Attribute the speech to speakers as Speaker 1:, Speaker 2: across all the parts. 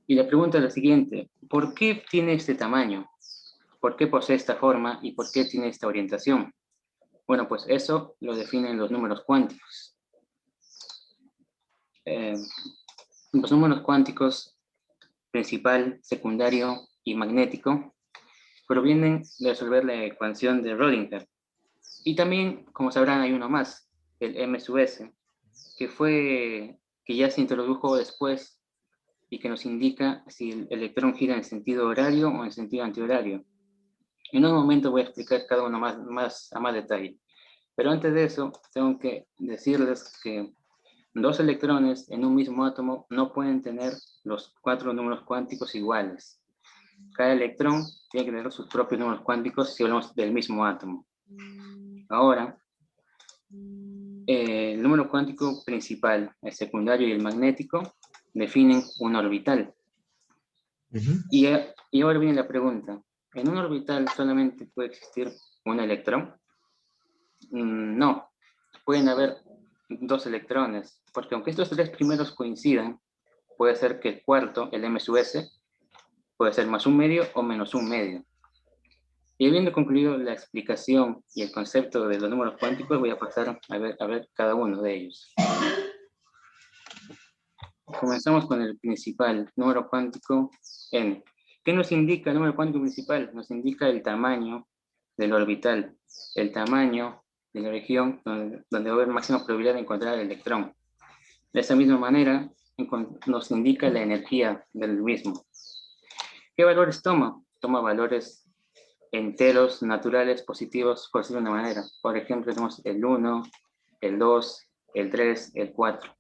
Speaker 1: Y la pregunta es la siguiente: ¿por qué tiene este tamaño? ¿Por qué posee esta forma? ¿Y por qué tiene esta orientación? Bueno, pues eso lo definen los números cuánticos. Eh, los números cuánticos, principal, secundario y magnético, provienen de resolver la ecuación de Rödinger. Y también, como sabrán, hay uno más, el M sub S, que ya se introdujo después y que nos indica si el electrón gira en sentido horario o en sentido antihorario. En un momento voy a explicar cada uno a más detalle. Pero antes de eso, tengo que decirles que dos electrones en un mismo átomo no pueden tener los cuatro números cuánticos iguales. Cada electrón tiene que tener sus propios números cuánticos si hablamos del mismo átomo. Ahora, el número cuántico principal, el secundario y el magnético definen un orbital. Y ahora viene la pregunta: ¿en un orbital solamente puede existir un electrón? No, pueden haber dos electrones, porque aunque estos tres primeros coincidan, puede ser que el cuarto, el M sub S, puede ser más un medio o menos un medio. Y habiendo concluido la explicación y el concepto de los números cuánticos, voy a pasar a ver cada uno de ellos. Comenzamos con el principal, número cuántico n. ¿Qué nos indica el número cuántico principal? Nos indica el tamaño del orbital, el tamaño de la región donde va a haber máxima probabilidad de encontrar el electrón. De esa misma manera, nos indica la energía del mismo. ¿Qué valores toma? Toma valores enteros, naturales, positivos, por decirlo de una manera. Por ejemplo, tenemos el 1, el 2, el 3, el 4.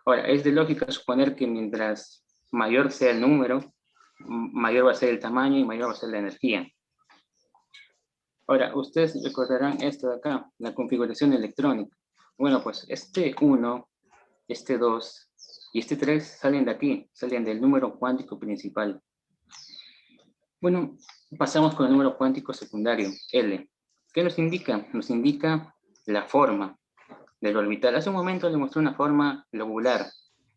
Speaker 1: Ahora, es de lógica suponer que mientras mayor sea el número, mayor va a ser el tamaño y mayor va a ser la energía. Ahora, ustedes recordarán esto de acá, la configuración electrónica. Bueno, pues este 1, este 2 y este 3 salen de aquí, salen del número cuántico principal. Bueno, pasamos con el número cuántico secundario, L. ¿Qué nos indica? Nos indica la forma del orbital. Hace un momento le mostré una forma globular,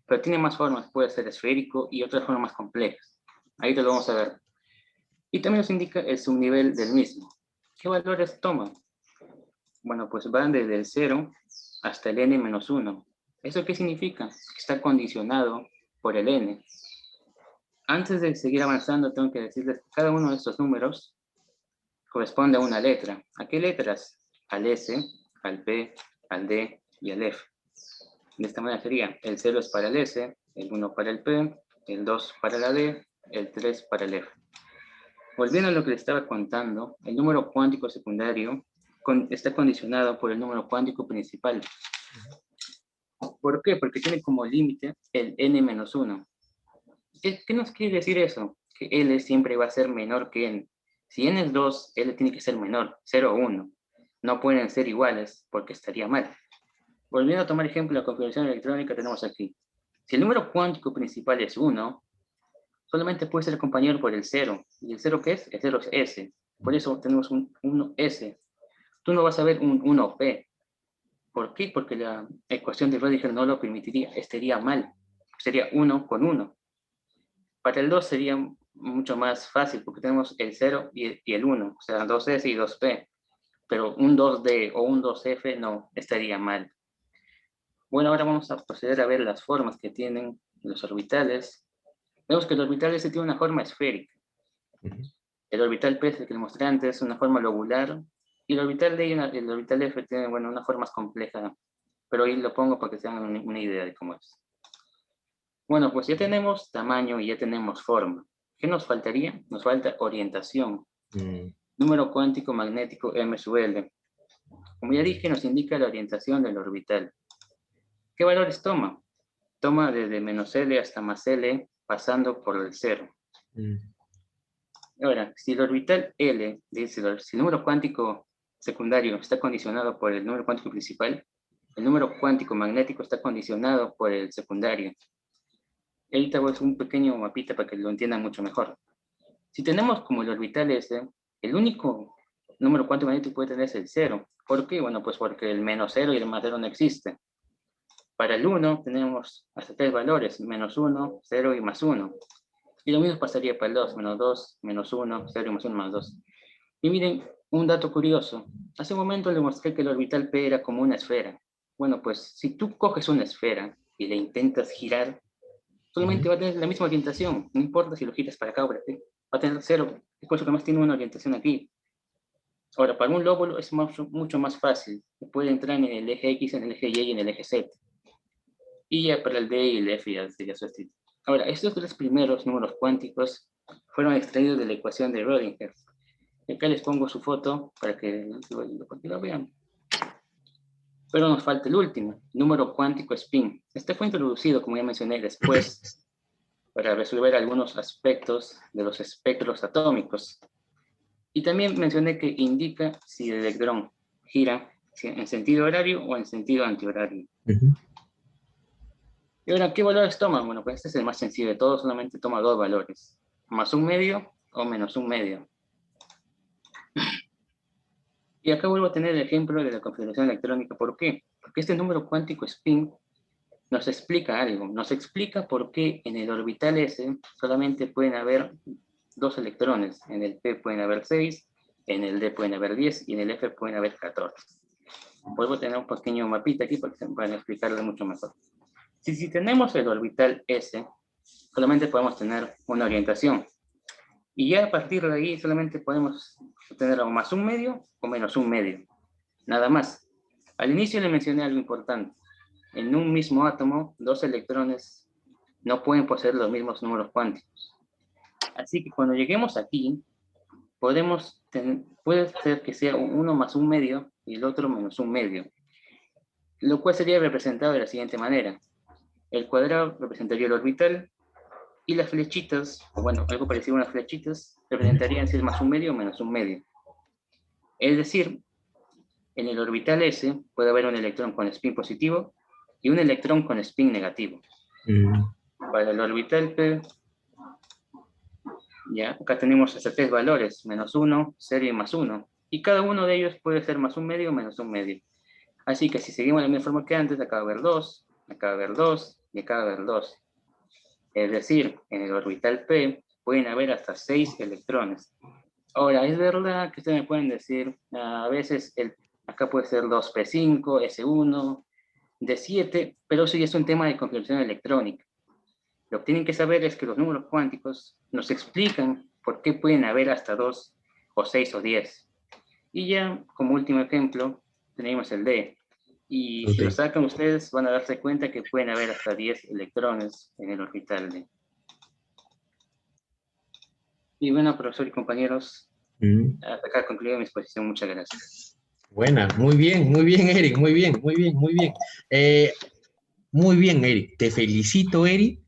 Speaker 1: pero tiene más formas, puede ser esférico y otras formas más complejas. Ahí te lo vamos a ver. Y también nos indica el subnivel del mismo. ¿Qué valores toma? Bueno, pues van desde el 0 hasta el n-1. ¿Eso qué significa? Que está condicionado por el n. Antes de seguir avanzando, tengo que decirles que cada uno de estos números corresponde a una letra. ¿A qué letras? Al S, al P, al D y al F. De esta manera sería: el 0 es para el S, el 1 para el P, el 2 para la D, el 3 para el F. Volviendo a lo que les estaba contando, el número cuántico secundario está condicionado por el número cuántico principal. ¿Por qué? Porque tiene como límite el n-1. ¿Qué nos quiere decir eso? Que L siempre va a ser menor que N. Si N es 2, L tiene que ser menor, 0 o 1. No pueden ser iguales porque estaría mal. Volviendo a tomar ejemplo la configuración electrónica, tenemos aquí: si el número cuántico principal es 1, solamente puede ser acompañado por el 0. ¿Y el 0 qué es? El 0 es S. Por eso tenemos un 1S. Tú no vas a ver un 1P. ¿Por qué? Porque la ecuación de Rödinger no lo permitiría, estaría mal. Sería 1 con 1. Para el 2 sería mucho más fácil porque tenemos el 0 y el 1, o sea, 2S y 2P. Pero un 2D o un 2F no, estaría mal. Bueno, ahora vamos a proceder a ver las formas que tienen los orbitales. Vemos que el orbital S tiene una forma esférica. El orbital P, el que les mostré antes, es una forma lobular. Y el orbital D y el orbital F tienen, bueno, una forma más compleja. Pero ahí lo pongo para que se hagan una idea de cómo es. Bueno, pues ya tenemos tamaño y ya tenemos forma. ¿Qué nos faltaría? Nos falta orientación. Número cuántico magnético M sub L. Como ya dije, nos indica la orientación del orbital. ¿Qué valores toma? Toma desde menos L hasta más L, pasando por el 0. Ahora, si el orbital L, si el número cuántico secundario está condicionado por el número cuántico principal, el número cuántico magnético está condicionado por el secundario. Ahorita voy a hacer un pequeño mapita para que lo entiendan mucho mejor. Si tenemos como el orbital S, el único número cuántico magnético que puede tener es el 0. ¿Por qué? Bueno, pues porque el menos 0 y el más 0 no existen. Para el 1 tenemos hasta 3 valores: menos 1, 0 y más 1. Y lo mismo pasaría para el 2, menos 2, menos 1, 0 más 1 más 2. Y miren, un dato curioso. Hace un momento le mostré que el orbital P era como una esfera. Bueno, pues si tú coges una esfera y la intentas girar, solamente va a tener la misma orientación. No importa si lo giras para acá o para aquí. Va a tener cero. Es por eso que más tiene una orientación aquí. Ahora, para un lóbulo es mucho más fácil. Puede entrar en el eje X, en el eje Y y en el eje Z. Y ya para el D y el F ya sería su estilo. Ahora, estos tres primeros números cuánticos fueron extraídos de la ecuación de Rödinger. Acá les pongo su foto para que lo vean. Pero nos falta el último, número cuántico spin. Este fue introducido, como ya mencioné, después para resolver algunos aspectos de los espectros atómicos. Y también mencioné que indica si el electrón gira en sentido horario o en sentido antihorario. Y ahora, ¿qué valores toma? Bueno, pues este es el más sencillo de todos, solamente toma dos valores, más un medio o menos un medio. Y acá vuelvo a tener el ejemplo de la configuración electrónica. ¿Por qué? Porque este número cuántico spin nos explica algo. Nos explica por qué en el orbital S solamente pueden haber dos electrones. En el P pueden haber 6, en el D pueden haber 10 y en el F pueden haber 14. Vuelvo a tener un pequeño mapita aquí para explicarlo mucho mejor. Si tenemos el orbital S, solamente podemos tener una orientación. Y ya a partir de ahí solamente podemos tener o más un medio o menos un medio. Nada más. Al inicio le mencioné algo importante. En un mismo átomo, dos electrones no pueden poseer los mismos números cuánticos. Así que cuando lleguemos aquí, puede ser que sea uno más un medio y el otro menos un medio, lo cual sería representado de la siguiente manera. El cuadrado representaría el orbital y las flechitas, o bueno, algo parecido a unas flechitas, representarían si es más un medio o menos un medio. Es decir, en el orbital S puede haber un electrón con spin positivo y un electrón con spin negativo. Para el orbital P, ya, acá tenemos hasta tres valores, menos 1, 0 y más 1. Y cada uno de ellos puede ser más un medio o menos un medio. Así que si seguimos la misma forma que antes, acá va a haber 2, acá va a haber 2 y acá va a haber 2. Es decir, en el orbital P pueden haber hasta 6 electrones. Ahora, es verdad que ustedes me pueden decir, a veces acá puede ser 2p5, S1, D7, pero eso ya es un tema de configuración electrónica. Lo que tienen que saber es que los números cuánticos nos explican por qué pueden haber hasta 2 o 6 o 10. Y ya, como último ejemplo, tenemos el D. Y si lo sacan ustedes, van a darse cuenta que pueden haber hasta 10 electrones en el orbital D. Y bueno, profesor y compañeros, hasta acá concluyo mi exposición. Muchas gracias.
Speaker 2: Buena, muy bien, Eric, muy bien, muy bien, muy bien. Muy bien, Eric. Te felicito, Eric.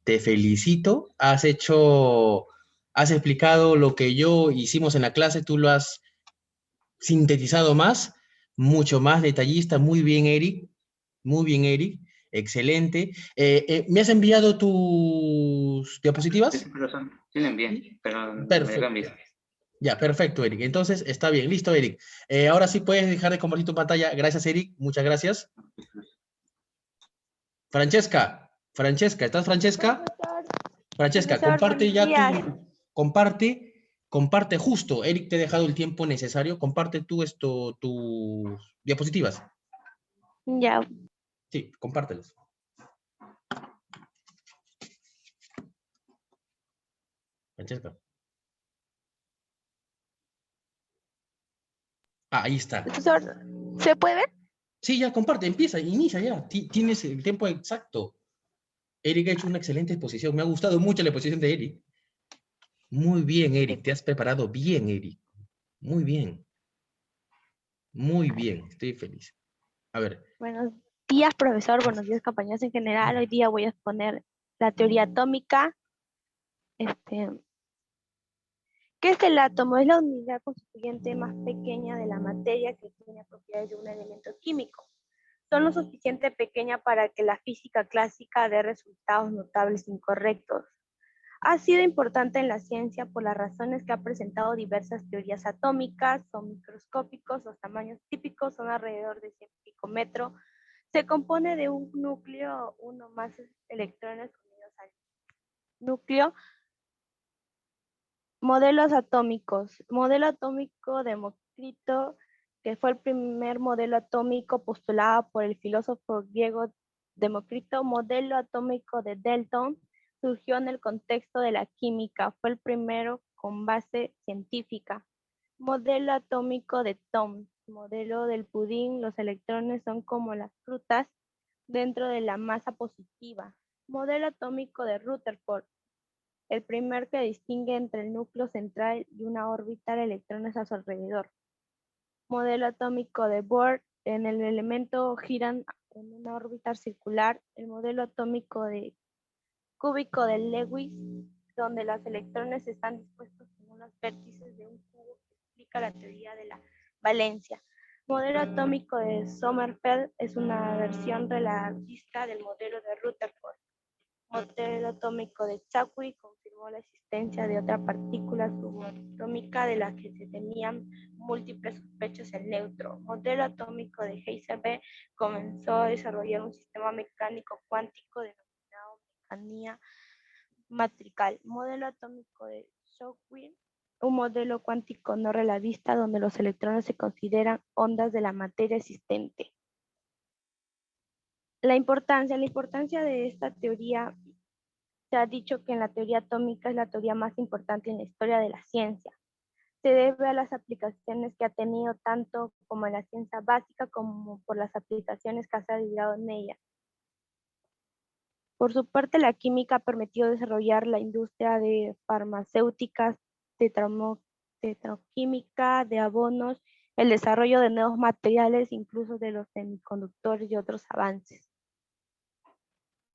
Speaker 2: Te felicito. Has explicado lo que yo hicimos en la clase, tú lo has sintetizado más, mucho más detallista. Muy bien, Eric. Muy bien, Eric. Excelente. ¿Me has enviado tus diapositivas?
Speaker 1: Sí, profesor, sí le envié, pero me dejan
Speaker 2: Perfecto.
Speaker 1: visto.
Speaker 2: Ya, perfecto, Eric. Entonces, está bien. Listo, Eric. Ahora sí puedes dejar de compartir tu pantalla. Gracias, Eric. Muchas gracias. Francesca, ¿estás Francesca?
Speaker 3: Profesor,
Speaker 2: Francesca,
Speaker 3: profesor,
Speaker 2: comparte
Speaker 3: buenos
Speaker 2: ya
Speaker 3: días.
Speaker 2: comparte justo. Eric te ha dejado el tiempo necesario. Comparte tú tus diapositivas.
Speaker 3: Ya,
Speaker 2: Sí, compártelos. Francesca. Ah, ahí está.
Speaker 3: profesor, ¿se puede ver?
Speaker 2: Sí, ya comparte, inicia ya. Tienes el tiempo exacto. Eric ha hecho una excelente exposición. Me ha gustado mucho la exposición de Eric. Muy bien, Eric. Te has preparado bien, Eric. Muy bien. Muy bien. Estoy feliz. A ver.
Speaker 3: Buenos días, profesor. Buenos días, compañeros en general. Hoy día voy a exponer la teoría atómica. ¿Qué es el átomo? Es la unidad constituyente más pequeña de la materia que tiene propiedades de un elemento químico. Son lo suficiente pequeña para que la física clásica dé resultados notables incorrectos. Ha sido importante en la ciencia por las razones que ha presentado diversas teorías atómicas, son microscópicos, los tamaños típicos son alrededor de 100 picómetros, se compone de un núcleo, uno más electrones unidos al núcleo, Modelos atómicos. Modelo atómico de Demócrito, que fue el primer modelo atómico postulado por el filósofo griego Demócrito. Modelo atómico de Dalton surgió en el contexto de la química. Fue el primero con base científica. Modelo atómico de Thom. Modelo del pudín. Los electrones son como las frutas dentro de la masa positiva. Modelo atómico de Rutherford. El primer que distingue entre el núcleo central y una órbita de electrones a su alrededor. Modelo atómico de Bohr. En el elemento giran en una órbita circular. El modelo atómico de cúbico de Lewis, donde los electrones están dispuestos en los vértices de un cubo, que explica la teoría de la valencia. Modelo atómico de Sommerfeld es una versión relativista del modelo de Rutherford. Modelo atómico de Chadwick confirmó la existencia de otra partícula subatómica de la que se tenían múltiples sospechas, el neutrón. Modelo atómico de Heisenberg comenzó a desarrollar un sistema mecánico cuántico denominado mecanía matrical. Modelo atómico de Shockwave, un modelo cuántico no relativista donde los electrones se consideran ondas de la materia existente. La importancia de esta teoría. Se ha dicho que en la teoría atómica es la teoría más importante en la historia de la ciencia. Se debe a las aplicaciones que ha tenido tanto como en la ciencia básica como por las aplicaciones que se ha desarrollado en ella. Por su parte, la química ha permitido desarrollar la industria de farmacéuticas, petroquímica, de abonos, el desarrollo de nuevos materiales, incluso de los semiconductores y otros avances.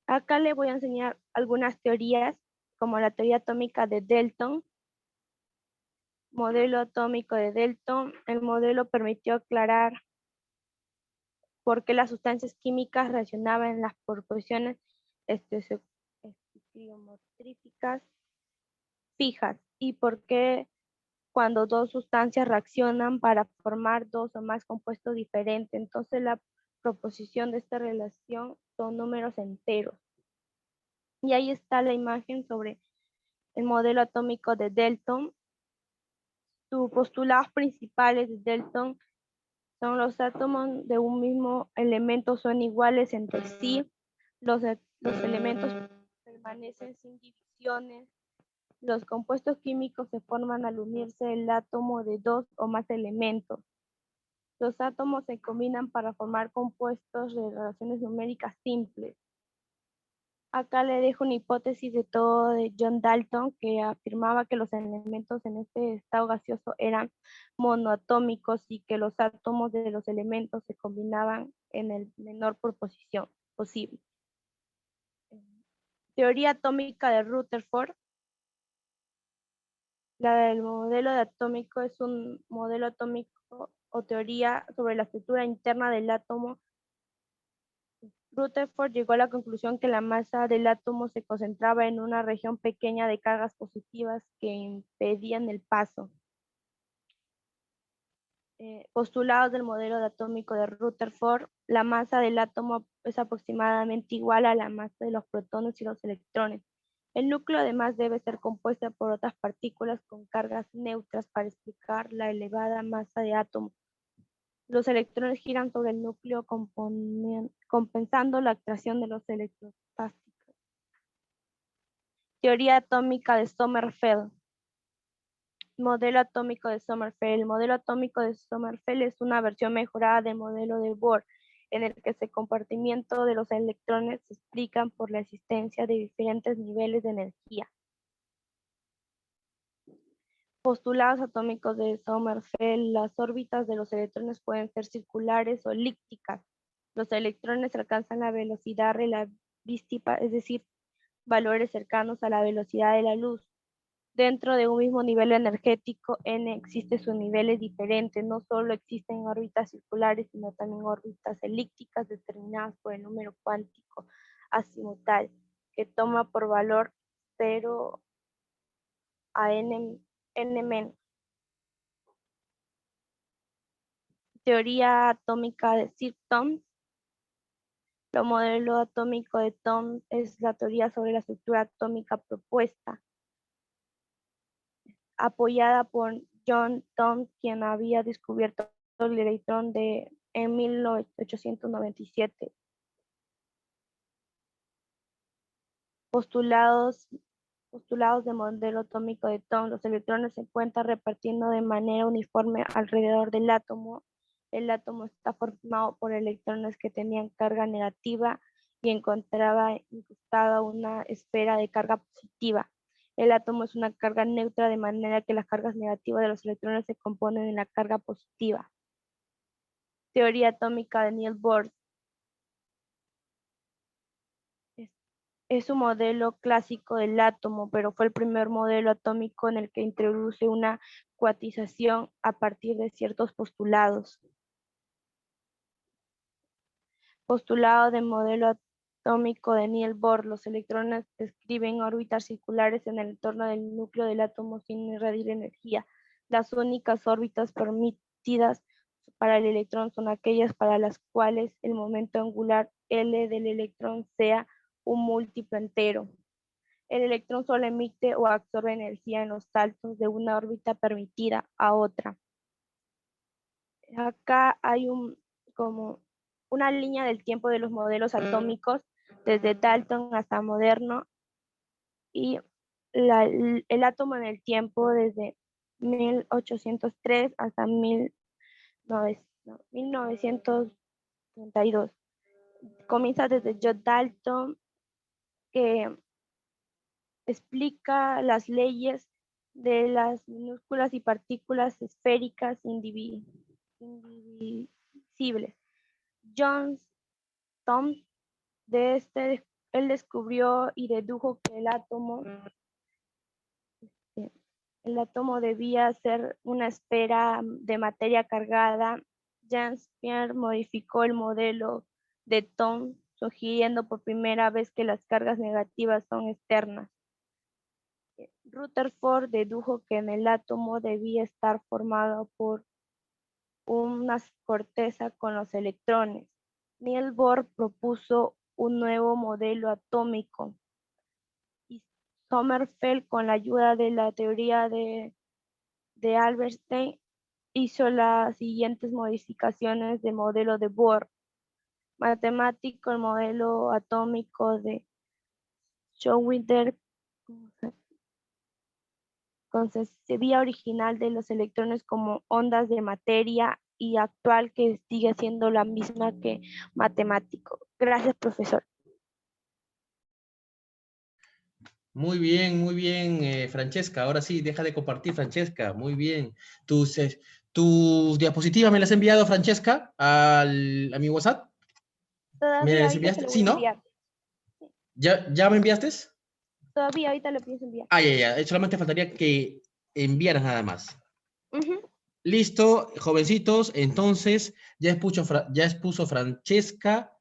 Speaker 3: Acá le voy a enseñar algunas teorías, como la teoría atómica de Dalton. Modelo atómico de Dalton. El modelo permitió aclarar por qué las sustancias químicas reaccionaban en las proporciones estequiometríficas fijas y por qué cuando dos sustancias reaccionan para formar dos o más compuestos diferentes. Entonces la proposición de esta relación son números enteros. Y ahí está la imagen sobre el modelo atómico de Dalton. Sus postulados principales de Dalton son: los átomos de un mismo elemento son iguales entre sí, los elementos permanecen sin divisiones, los compuestos químicos se forman al unirse el átomo de dos o más elementos, los átomos se combinan para formar compuestos de relaciones numéricas simples. Acá le dejo una hipótesis de todo de John Dalton, que afirmaba que los elementos en este estado gaseoso eran monoatómicos y que los átomos de los elementos se combinaban en el menor proporción posible. Teoría atómica de Rutherford. La del modelo de atómico es un modelo atómico o teoría sobre la estructura interna del átomo. Rutherford llegó a la conclusión que la masa del átomo se concentraba en una región pequeña de cargas positivas que impedían el paso. Postulados del modelo atómico de Rutherford: la masa del átomo es aproximadamente igual a la masa de los protones y los electrones. El núcleo además debe ser compuesto por otras partículas con cargas neutras para explicar la elevada masa de átomo. Los electrones giran sobre el núcleo compensando la atracción de los electrostáticos. Teoría atómica de Sommerfeld. Modelo atómico de Sommerfeld. El modelo atómico de Sommerfeld es una versión mejorada del modelo de Bohr, en el que el comportamiento de los electrones se explican por la existencia de diferentes niveles de energía. Postulados atómicos de Sommerfeld: las órbitas de los electrones pueden ser circulares o elípticas. Los electrones alcanzan la velocidad relatística, es decir, valores cercanos a la velocidad de la luz. Dentro de un mismo nivel energético n existen subniveles diferentes. No solo existen órbitas circulares, sino también órbitas elípticas determinadas por el número cuántico azimutal, que toma por valor 0 a n menos. Teoría atómica de Sir Thom. El modelo atómico de Thom es la teoría sobre la estructura atómica propuesta. apoyada por John Thorne, quien había descubierto el electrón en 1897. Postulados de modelo atómico de Thorne. Los electrones se encuentran repartiendo de manera uniforme alrededor del átomo. El átomo está formado por electrones que tenían carga negativa y encontraba incrustada una esfera de carga positiva. El átomo es una carga neutra, de manera que las cargas negativas de los electrones se componen en la carga positiva. Teoría atómica de Niels Bohr. Es un modelo clásico del átomo, pero fue el primer modelo atómico en el que introduce una cuantización a partir de ciertos postulados. Postulado del modelo atómico de Niels Bohr. Los electrones describen órbitas circulares en el entorno del núcleo del átomo sin irradiar energía. Las únicas órbitas permitidas para el electrón son aquellas para las cuales el momento angular L del electrón sea un múltiplo entero. El electrón solo emite o absorbe energía en los saltos de una órbita permitida a otra. Acá hay como una línea del tiempo de los modelos atómicos, desde Dalton hasta moderno, y el átomo en el tiempo desde 1803 hasta 1932. Comienza desde John Dalton, que explica las leyes de las minúsculas y partículas esféricas indivisibles. John Thorne, él descubrió y dedujo que el átomo debía ser una esfera de materia cargada. James Pierre modificó el modelo de Thorne, sugiriendo por primera vez que las cargas negativas son externas. Rutherford dedujo que el átomo debía estar formado por una corteza con los electrones. Niels Bohr propuso un nuevo modelo atómico, y Sommerfeld, con la ayuda de la teoría de Albert Einstein, hizo las siguientes modificaciones del modelo de Bohr. Matemático, el modelo atómico de Schrödinger concebía original de los electrones como ondas de materia, y actual que sigue siendo la misma que matemático. Gracias, profesor.
Speaker 2: Muy bien, Francesca. Ahora sí, deja de compartir, Francesca. Muy bien. ¿Tus diapositivas me las has enviado, Francesca, a mi WhatsApp? ¿Me
Speaker 3: Todavía
Speaker 2: las
Speaker 3: ahorita se
Speaker 2: enviaste?
Speaker 3: lo voy
Speaker 2: Sí,
Speaker 3: a
Speaker 2: ¿no?
Speaker 3: enviar.
Speaker 2: ¿Ya me enviaste?
Speaker 3: Todavía ahorita lo pienso enviar.
Speaker 2: Ya. Solamente faltaría que enviaras nada más.
Speaker 3: Uh-huh.
Speaker 2: Listo, jovencitos. Entonces, ya expuso Francesca